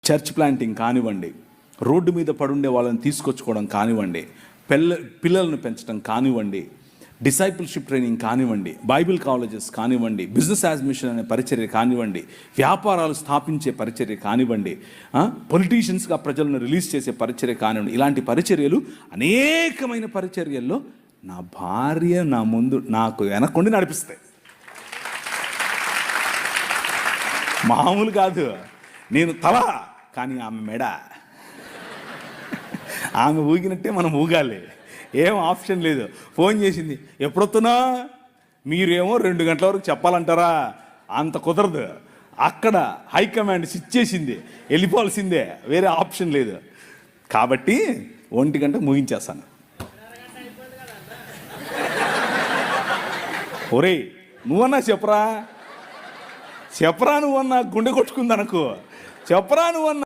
Church planting కానివ్వండి, road మీద పడుండే వాళ్ళని తీసుకొచ్చుకోవడం కానివ్వండి, పిల్లలను పెంచడం కానివ్వండి, డిసైపుల్షిప్ ట్రైనింగ్ కానివ్వండి, బైబిల్ కాలేజెస్ కానివ్వండి, బిజినెస్ యాజ్ మిషన్ అనే పరిచర్య కానివ్వండి, వ్యాపారాలు స్థాపించే పరిచర్య కానివ్వండి, పొలిటీషియన్స్గా ప్రజలను రిలీజ్ చేసే పరిచర్య కానివ్వండి, ఇలాంటి పరిచర్యలు అనేకమైన పరిచర్యల్లో నా భార్య నా ముందు నాకు వెనక్కుండి నడిపిస్తాయి. మామూలు కాదు, నేను తల కానీ ఆమె మెడ. ఆమె ఊగినట్టే మనం ఊగాలి, ఏం ఆప్షన్ లేదు. ఫోన్ చేసింది, ఎప్పుడొస్తున్నా? మీరేమో 2 గంటల వరకు చెప్పాలంటారా? అంత కుదరదు. అక్కడ హైకమాండ్ ఇచ్చేసింది, వెళ్ళిపోవాల్సిందే, వేరే ఆప్షన్ లేదు. కాబట్టి 1 గంటకు ముగించేస్తాను. ఒరేయ్ నువ్వన్నా చెప్పరా, నువ్వన్నా గుండె కొట్టుకుంది అనుకో, చెప్పరా నువ్వన్నా.